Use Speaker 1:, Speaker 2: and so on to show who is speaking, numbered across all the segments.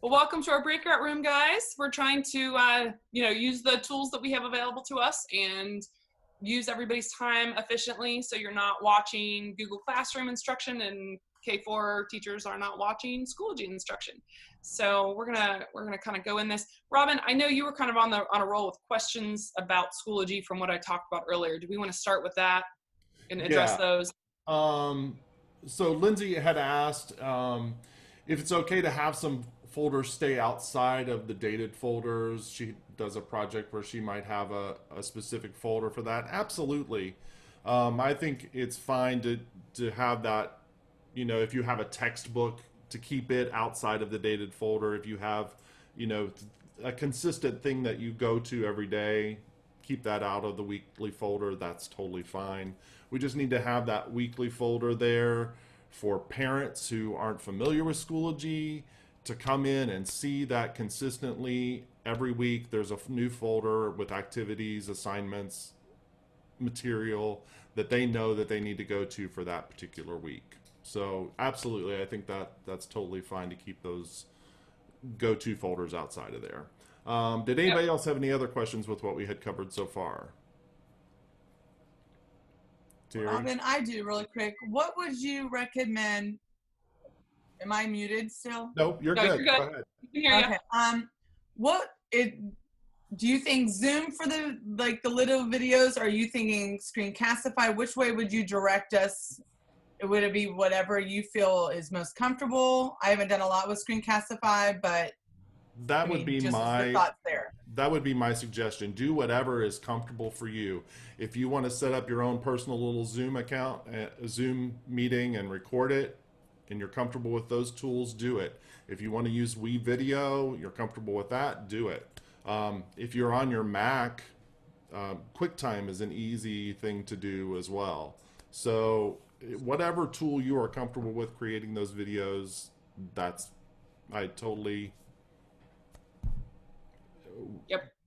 Speaker 1: Well, welcome to our breakout room, guys. We're trying to, use the tools that we have available to us and use everybody's time efficiently, so you're not watching Google Classroom instruction and K4 teachers are not watching Schoology instruction. So we're gonna kind of go in this. Robin, I know you were kind of on a roll with questions about Schoology from what I talked about earlier. Do we want to start with that and address those?
Speaker 2: So Lindsay had asked if it's okay to have some folders stay outside of the dated folders. She does a project where she might have a specific folder for that. Absolutely. I think it's fine to have that, if you have a textbook, to keep it outside of the dated folder. If you have, a consistent thing that you go to every day, keep that out of the weekly folder. That's totally fine. We just need to have that weekly folder there for parents who aren't familiar with Schoology to come in and see that consistently every week. There's a new folder with activities, assignments, material that they know that they need to go to for that particular week. So absolutely, I think that's totally fine to keep those go-to folders outside of there. Did anybody else have any other questions with what we had covered so far? Terry?
Speaker 3: Robin, I do really quick. What would you recommend? Am I muted still?
Speaker 2: Nope, you're good. Go ahead.
Speaker 3: Okay. Do you think Zoom for the little videos? Are you thinking Screencastify? Which way would you direct us? Would it be whatever you feel is most comfortable? I haven't done a lot with Screencastify, but
Speaker 2: that would be my
Speaker 3: thoughts there.
Speaker 2: That would be my suggestion. Do whatever is comfortable for you. If you want to set up your own personal little Zoom account, a Zoom meeting, and record it, and you're comfortable with those tools, do it. If you want to use WeVideo, you're comfortable with that, do it. If you're on your Mac, QuickTime is an easy thing to do as well. So whatever tool you are comfortable with creating those videos,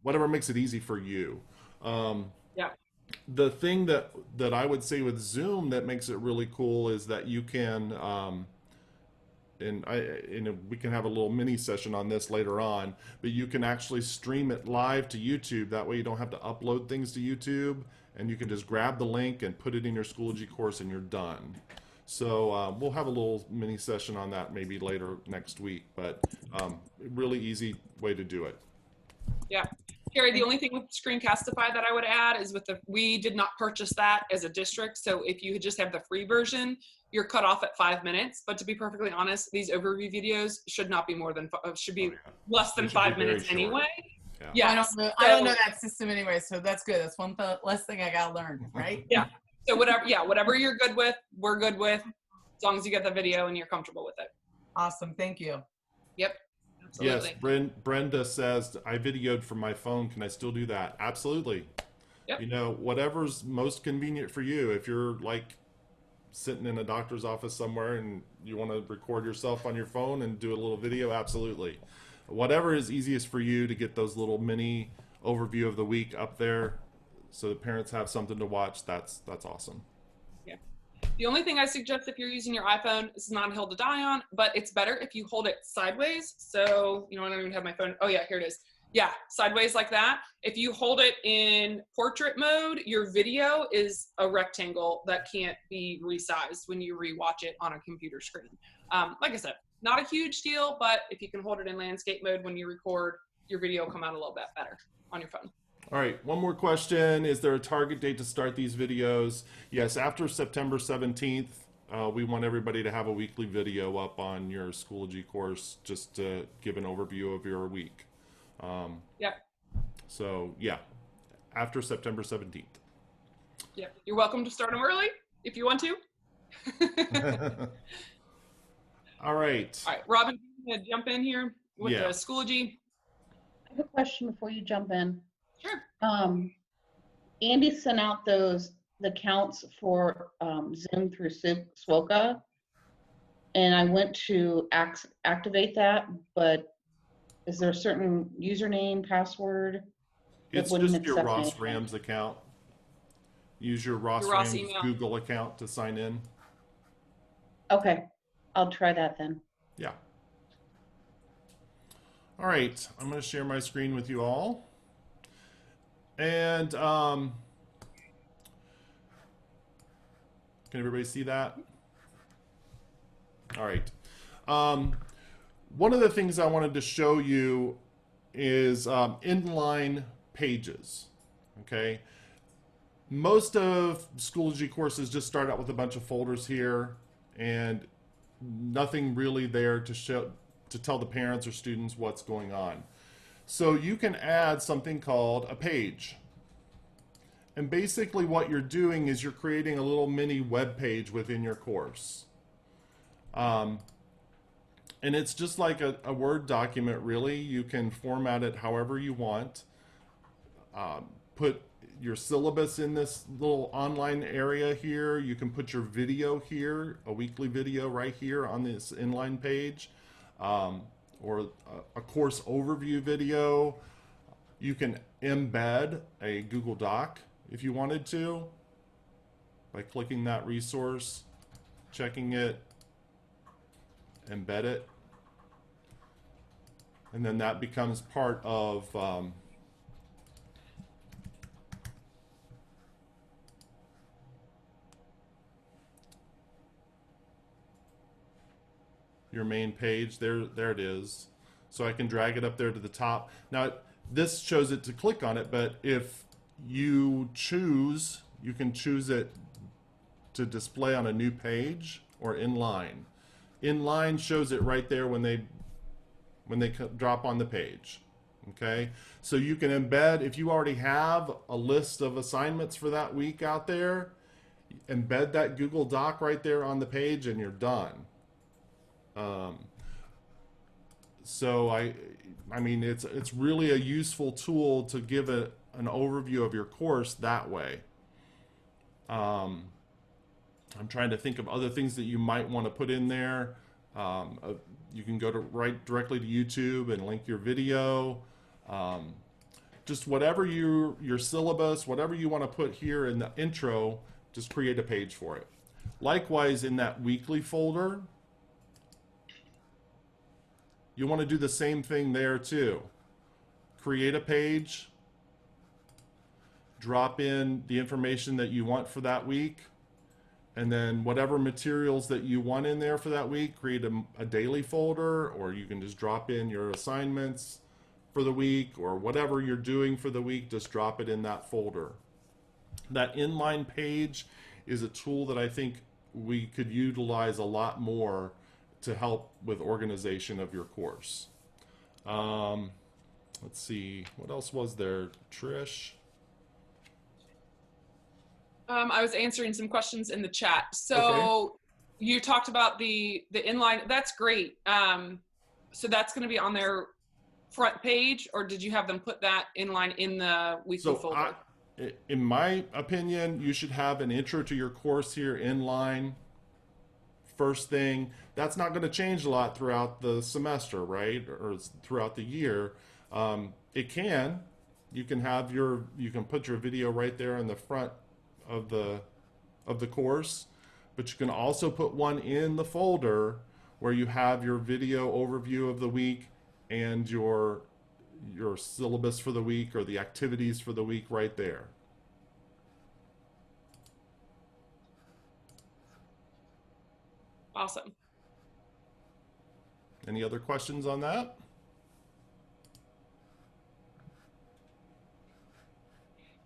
Speaker 2: whatever makes it easy for you. The thing that I would say with Zoom that makes it really cool is that you can, we can have a little mini session on this later on, but you can actually stream it live to YouTube. That way you don't have to upload things to YouTube, and you can just grab the link and put it in your Schoology course and you're done. So we'll have a little mini session on that maybe later next week, but really easy way to do it.
Speaker 1: Yeah. Carrie, the only thing with Screencastify that I would add is we did not purchase that as a district. So if you just have the free version, you're cut off at 5 minutes. But to be perfectly honest, these overview videos should not be less than 5 minutes anyway.
Speaker 3: Yeah. I don't know that system anyway, so that's good. That's one less thing I gotta learn, right?
Speaker 1: Yeah. So whatever you're good with, we're good with, as long as you get the video and you're comfortable with it.
Speaker 3: Awesome. Thank you.
Speaker 1: Yep. Absolutely.
Speaker 2: Yes, Brenda says, I videoed from my phone. Can I still do that? Absolutely. Yep. Whatever's most convenient for you. If you're sitting in a doctor's office somewhere and you want to record yourself on your phone and do a little video, absolutely. Whatever is easiest for you to get those little mini overview of the week up there so the parents have something to watch, that's awesome.
Speaker 1: The only thing I suggest if you're using your iPhone, this is not a hill to die on, but it's better if you hold it sideways. So, I don't even have my phone. Oh yeah, here it is. Yeah, sideways like that. If you hold it in portrait mode, your video is a rectangle that can't be resized when you rewatch it on a computer screen. Like I said, not a huge deal, but if you can hold it in landscape mode when you record, your video will come out a little bit better on your phone.
Speaker 2: All right, one more question. Is there a target date to start these videos? Yes, after September 17th, we want everybody to have a weekly video up on your Schoology course just to give an overview of your week. So, after September 17th.
Speaker 1: Yeah, you're welcome to start them early if you want to.
Speaker 2: All right.
Speaker 1: All right, Robin, you want to jump in here with the Schoology?
Speaker 4: I have a question before you jump in.
Speaker 1: Sure.
Speaker 4: Andy sent out the counts for Zoom through SWOCA, and I went to activate that, but is there a certain username, password?
Speaker 2: It's just your Ross Rams account. Use your Ross Rams Google account to sign in.
Speaker 4: Okay, I'll try that then.
Speaker 2: Yeah. All right, I'm going to share my screen with you all. And can everybody see that? All right. One of the things I wanted to show you is inline pages. Okay. Most of Schoology courses just start out with a bunch of folders here and nothing really there to show, to tell the parents or students what's going on. So you can add something called a page. And basically what you're doing is you're creating a little mini web page within your course. And it's just like a Word document, really. You can format it however you want. Put your syllabus in this little online area here. You can put your video here, a weekly video right here on this inline page, or a course overview video. You can embed a Google Doc if you wanted to by clicking that resource, checking it, embed it, and then that becomes part of your main page. There it is. So I can drag it up there to the top. Now this shows it to click on it, but if you choose, you can choose it to display on a new page or inline. Inline shows it right there when they drop on the page. Okay, so you can embed, if you already have a list of assignments for that week out there, embed that Google Doc right there on the page and you're done. So I mean, it's really a useful tool to give an overview of your course that way. I'm trying to think of other things that you might want to put in there. You can go directly to YouTube and link your video. Just whatever your syllabus, whatever you want to put here in the intro, just create a page for it. Likewise, in that weekly folder, you want to do the same thing there too. Create a page, drop in the information that you want for that week, and then whatever materials that you want in there for that week, create a daily folder, or you can just drop in your assignments for the week, or whatever you're doing for the week, just drop it in that folder. That inline page is a tool that I think we could utilize a lot more to help with organization of your course. Let's see, what else was there, Trish?
Speaker 1: I was answering some questions in the chat. So
Speaker 2: Okay.
Speaker 1: you talked about the inline. That's great. So that's going to be on their front page, or did you have them put that inline in the weekly folder?
Speaker 2: In my opinion, you should have an intro to your course here inline. First thing, that's not going to change a lot throughout the semester, right? Or throughout the year. It can. You can have you can put your video right there in the front of the course, but you can also put one in the folder where you have your video overview of the week and your syllabus for the week or the activities for the week right there.
Speaker 1: Awesome.
Speaker 2: Any other questions on that?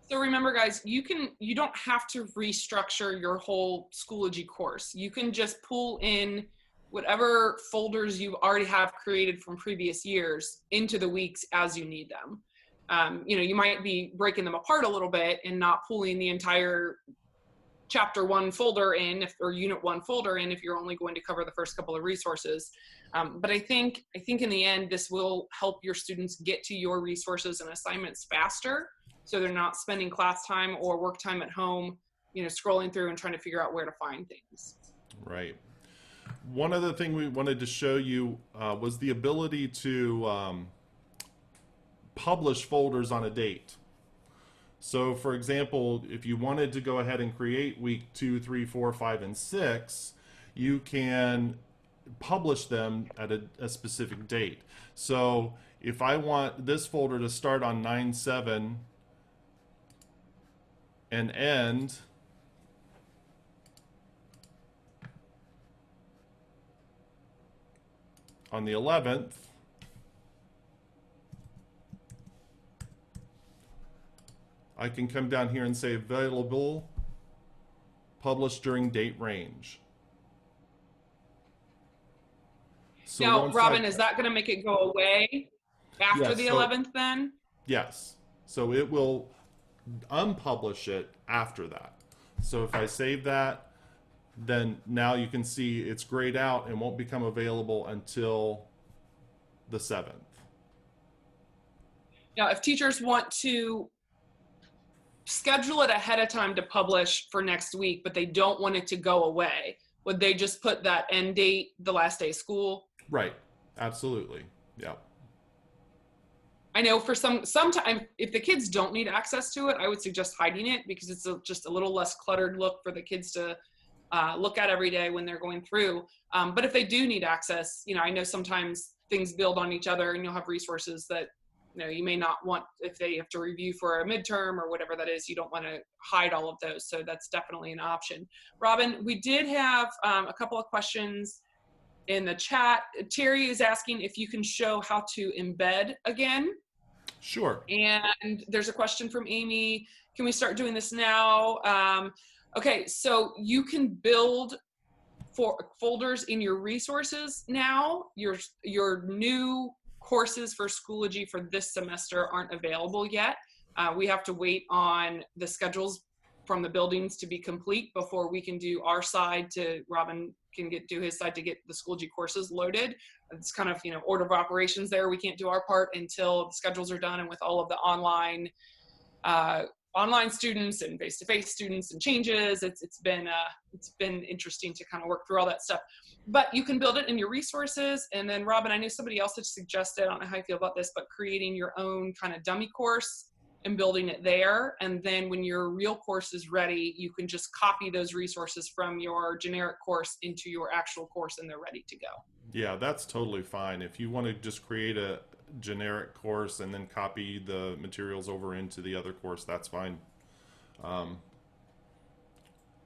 Speaker 1: So remember, guys, you don't have to restructure your whole Schoology course. You can just pull in whatever folders you already have created from previous years into the weeks as you need them. You might be breaking them apart a little bit and not pulling the entire chapter 1 folder in, or unit 1 folder in, if you're only going to cover the first couple of resources. But I think in the end, this will help your students get to your resources and assignments faster, so they're not spending class time or work time at home, scrolling through and trying to figure out where to find things.
Speaker 2: Right. One other thing we wanted to show you was the ability to publish folders on a date. So for example, if you wanted to go ahead and create week 2, 3, 4, 5, and 6, you can publish them at a specific date. So if I want this folder to start on 9/7 and end on the 11th, I can come down here and say available, published during date range. So
Speaker 1: now,
Speaker 2: once
Speaker 1: Robin, is that going to make it go away after
Speaker 2: Yes,
Speaker 1: the
Speaker 2: so-
Speaker 1: 11th then?
Speaker 2: Yes. So it will unpublish it after that. So if I save that, then now you can see it's grayed out and won't become available until the 7th.
Speaker 1: Now, if teachers want to schedule it ahead of time to publish for next week, but they don't want it to go away, would they just put that end date, the last day of school?
Speaker 2: Right. Absolutely. Yeah.
Speaker 1: I know for sometimes if the kids don't need access to it, I would suggest hiding it because it's just a little less cluttered look for the kids to look at every day when they're going through. But if they do need access, I know sometimes things build on each other and you'll have resources that, you may not want, if they have to review for a midterm or whatever that is, you don't want to hide all of those. So that's definitely an option. Robin, we did have a couple of questions in the chat. Terry is asking if you can show how to embed again.
Speaker 2: Sure.
Speaker 1: And there's a question from Amy. Can we start doing this now? Okay, so you can build folders in your resources now. Your new courses for Schoology for this semester aren't available yet. We have to wait on the schedules from the buildings to be complete before we can do our side Robin can do his side to get the Schoology courses loaded. It's kind of, order of operations there. We can't do our part until the schedules are done and with all of the online students and face-to-face students and changes. It's been interesting to kind of work through all that stuff. But you can build it in your resources. And then Robin, I knew somebody else had suggested, I don't know how you feel about this, but creating your own kind of dummy course and building it there. And then when your real course is ready, you can just copy those resources from your generic course into your actual course and they're ready to go.
Speaker 2: Yeah, that's totally fine. If you want to just create a generic course and then copy the materials over into the other course, that's fine.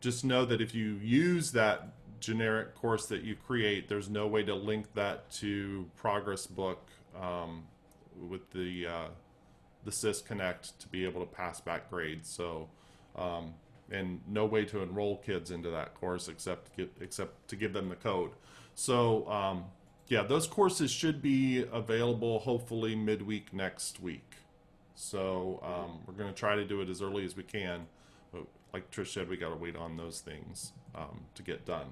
Speaker 2: Just know that if you use that generic course that you create, there's no way to link that to Progress Book with the SIS Connect to be able to pass back grades. So, and no way to enroll kids into that course except to give them the code. So, yeah, those courses should be available hopefully midweek next week. So we're going to try to do it as early as we can. But like Trish said, we got to wait on those things to get done.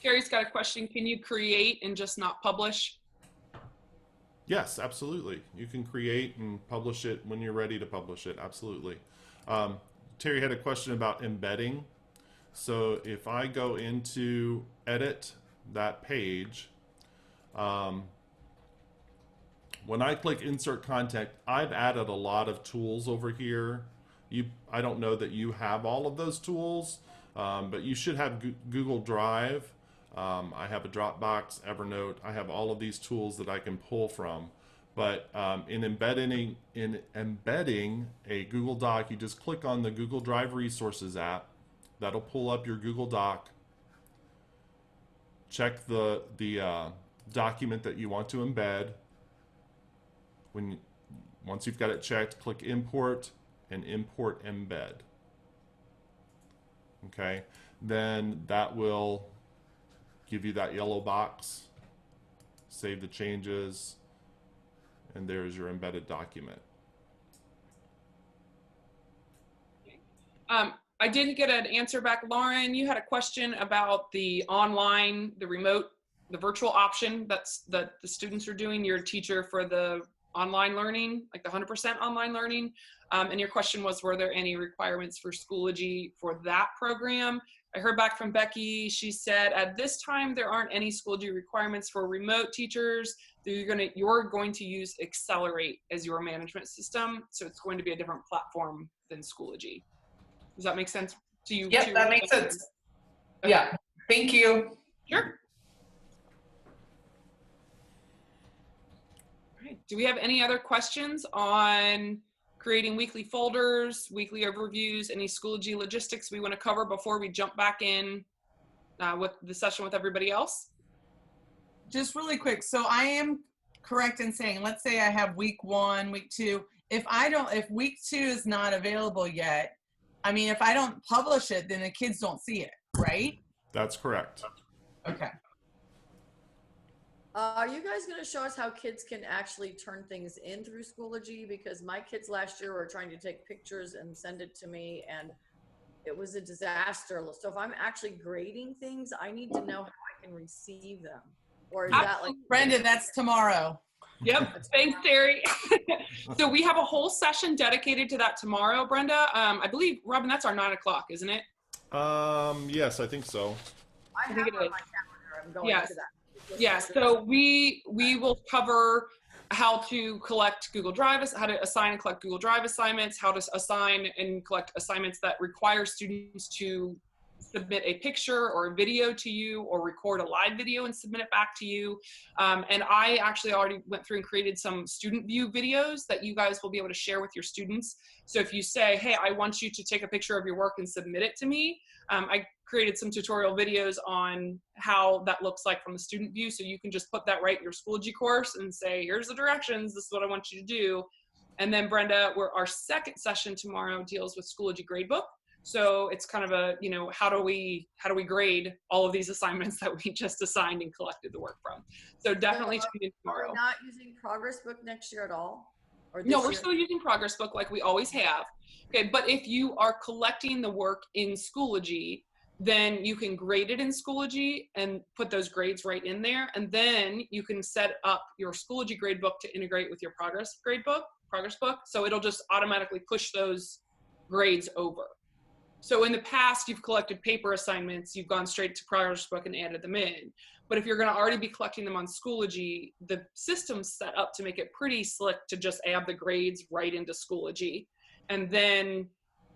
Speaker 1: Carrie's got a question. Can you create and just not publish?
Speaker 2: Yes, absolutely. You can create and publish it when you're ready to publish it. Absolutely. Terry had a question about embedding. So if I go into edit that page, when I click insert content, I've added a lot of tools over here. I don't know that you have all of those tools, but you should have Google Drive. I have a Dropbox, Evernote. I have all of these tools that I can pull from. But in embedding a Google Doc, you just click on the Google Drive Resources app. That'll pull up your Google Doc. Check the document that you want to embed. Once you've got it checked, click Import and Import Embed. Okay, then that will give you that yellow box. Save the changes, and there's your embedded document.
Speaker 1: I did get an answer back. Lauren, you had a question about the online, the remote, the virtual option that the students are doing. You're a teacher for the online learning, like the 100% online learning. And your question was, were there any requirements for Schoology for that program? I heard back from Becky. She said, at this time, there aren't any Schoology requirements for remote teachers. You're going to use Accelerate as your management system. So it's going to be a different platform than Schoology. Does that make sense to you?
Speaker 3: Yep, that makes sense.
Speaker 1: Okay.
Speaker 3: Yeah, thank you.
Speaker 1: Sure. Do we have any other questions on creating weekly folders, weekly overviews, any Schoology logistics we want to cover before we jump back in with the session with everybody else?
Speaker 3: Just really quick. So I am correct in saying, let's say I have week 1, week 2. If week 2 is not available yet, I mean, if I don't publish it, then the kids don't see it, right?
Speaker 2: That's correct.
Speaker 3: Okay.
Speaker 5: Are you guys going to show us how kids can actually turn things in through Schoology? Because my kids last year were trying to take pictures and send it to me, and it was a disaster. So if I'm actually grading things, I need to know how I can receive them. Or is that like
Speaker 3: Brenda, that's tomorrow.
Speaker 1: Yep. Thanks, Terry. So we have a whole session dedicated to that tomorrow, Brenda. I believe, Robin, that's our 9 o'clock, isn't it?
Speaker 2: Yes, I think so.
Speaker 5: I
Speaker 1: think
Speaker 5: have
Speaker 1: it
Speaker 5: it on
Speaker 1: is.
Speaker 5: my calendar. I'm going
Speaker 1: Yes.
Speaker 5: to that.
Speaker 1: Yeah, so we will cover how to collect Google Drive, how to assign and collect Google Drive assignments, how to assign and collect assignments that require students to submit a picture or a video to you, or record a live video and submit it back to you. And I actually already went through and created some student view videos that you guys will be able to share with your students. So if you say, hey, I want you to take a picture of your work and submit it to me, I created some tutorial videos on how that looks like from the student view. So you can just put that right in your Schoology course and say, here's the directions, this is what I want you to do. And then Brenda, our second session tomorrow deals with Schoology Gradebook. So it's kind of a, how do we grade all of these assignments that we just assigned and collected the work from? So definitely tune in tomorrow.
Speaker 5: We're not using Progress Book next year at all? Or
Speaker 1: No,
Speaker 5: this
Speaker 1: we're
Speaker 5: year?
Speaker 1: still using Progress Book like we always have. Okay, but if you are collecting the work in Schoology, then you can grade it in Schoology and put those grades right in there. And then you can set up your Schoology gradebook to integrate with your Progress Book. So it'll just automatically push those grades over. So in the past, you've collected paper assignments, you've gone straight to Progress Book and added them in. But if you're going to already be collecting them on Schoology, the system's set up to make it pretty slick to just add the grades right into Schoology. And then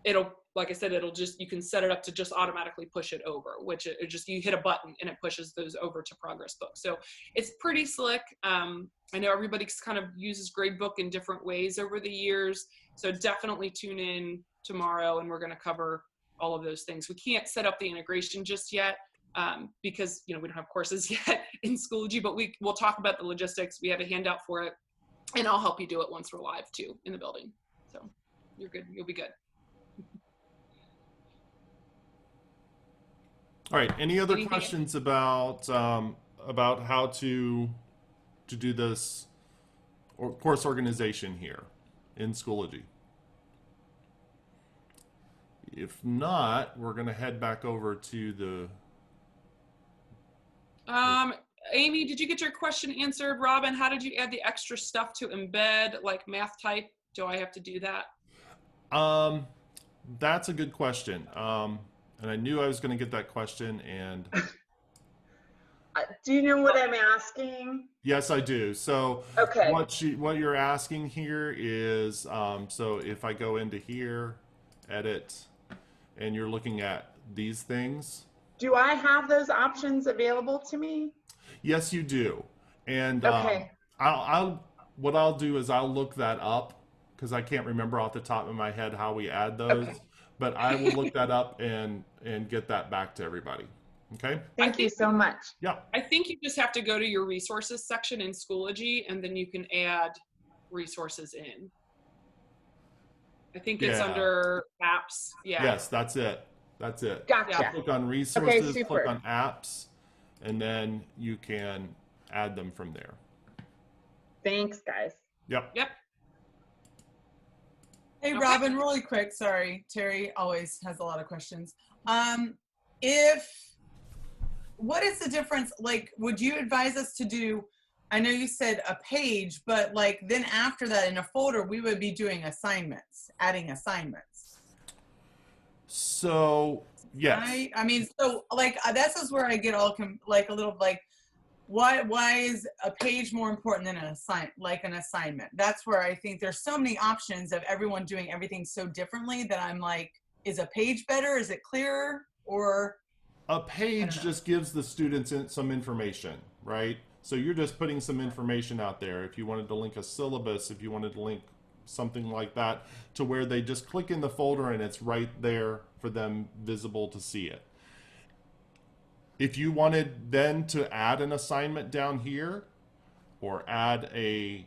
Speaker 1: it'll, like I said, you can set it up to just automatically push it over, which you hit a button and it pushes those over to Progress Book. So it's pretty slick. I know everybody's kind of uses Gradebook in different ways over the years. So definitely tune in tomorrow and we're going to cover all of those things. We can't set up the integration just yet because we don't have courses yet in Schoology, but we'll talk about the logistics. We have a handout for it, and I'll help you do it once we're live too in the building. So you're good. You'll be good.
Speaker 2: All right. Any other
Speaker 1: Anything
Speaker 2: questions about how to do this course organization here in Schoology? If not, we're going to head back over to the.
Speaker 1: Amy, did you get your question answered? Robin, how did you add the extra stuff to embed, like math type? Do I have to do that?
Speaker 2: That's a good question. And I knew I was going to get that question. And
Speaker 6: do you know what I'm asking?
Speaker 2: yes, I do. So
Speaker 6: Okay.
Speaker 2: what you're asking here is, so if I go into here, edit, and you're looking at these things.
Speaker 6: Do I have those options available to me?
Speaker 2: Yes, you do. And
Speaker 6: Okay.
Speaker 2: what I'll do is I'll look that up because I can't remember off the top of my head how we add those.
Speaker 1: Okay.
Speaker 2: But I will look that up and get that back to everybody. Okay?
Speaker 6: Thank you so much.
Speaker 2: Yeah.
Speaker 1: I think you just have to go to your resources section in Schoology, and then you can add resources in. I think it's
Speaker 2: Yeah.
Speaker 1: under apps. Yeah.
Speaker 2: Yes, that's it. That's it.
Speaker 6: Gotcha.
Speaker 2: Click on resources,
Speaker 6: super.
Speaker 2: click on apps, and then you can add them from there.
Speaker 6: Thanks, guys.
Speaker 2: Yep.
Speaker 1: Yep.
Speaker 3: Hey,
Speaker 1: Okay.
Speaker 3: Robin, really quick. Sorry, Terry always has a lot of questions. What is the difference? Like, would you advise us to do, I know you said a page, but like then after that in a folder, we would be doing assignments, adding assignments.
Speaker 2: So, yes.
Speaker 3: Right? I mean, so like, that's just where I get all like a little like, why is a page more important than an assignment? That's where I think there's so many options of everyone doing everything so differently that I'm like, is a page better? Is it clearer? Or
Speaker 2: A page just gives the students some information, right? So you're just putting some information out there. If you wanted to link a syllabus, if you wanted to link something like that, to where they just click in the folder and it's right there for them visible to see it. If you wanted then to add an assignment down here, or add a,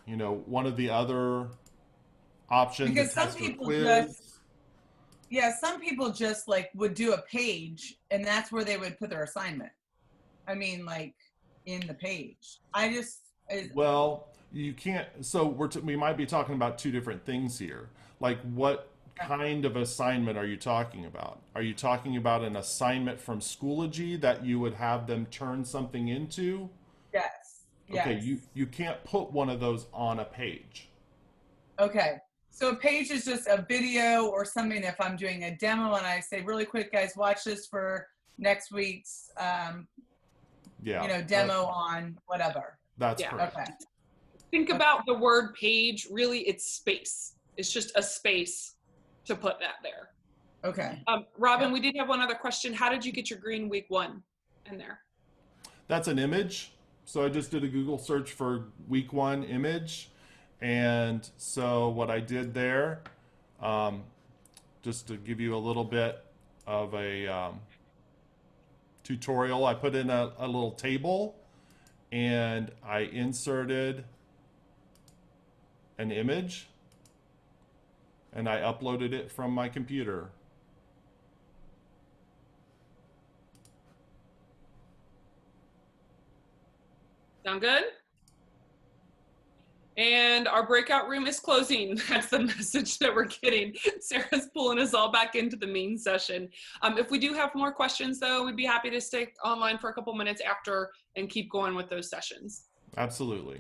Speaker 2: you know, one of the other options,
Speaker 3: Because
Speaker 2: a
Speaker 3: some
Speaker 2: test or
Speaker 3: people
Speaker 2: quiz.
Speaker 3: just, yeah, some people just like would do a page and that's where they would put their assignment. I mean, like in the page.
Speaker 2: Well, you can't. So we might be talking about two different things here. Like, what kind of assignment are you talking about? Are you talking about an assignment from Schoology that you would have them turn something into?
Speaker 3: Yes.
Speaker 2: Okay,
Speaker 3: Yes.
Speaker 2: you can't put one of those on a page.
Speaker 3: Okay. So a page is just a video or something. If I'm doing a demo and I say, really quick, guys, watch this for next week's, demo on whatever.
Speaker 2: That's
Speaker 1: Yeah.
Speaker 2: correct.
Speaker 3: Okay.
Speaker 1: Think about the word page. Really, it's space. It's just a space to put that there.
Speaker 3: Okay.
Speaker 1: Robin,
Speaker 3: Yeah.
Speaker 1: we did have one other question. How did you get your green week 1 in there?
Speaker 2: That's an image. So I just did a Google search for week 1 image. And so what I did there, just to give you a little bit of a tutorial, I put in a little table and I inserted an image and I uploaded it from my computer.
Speaker 1: Sound good? And our breakout room is closing. That's the message that we're getting. Sarah's pulling us all back into the main session. If we do have more questions, though, we'd be happy to stay online for a couple minutes after and keep going with those sessions.
Speaker 2: Absolutely.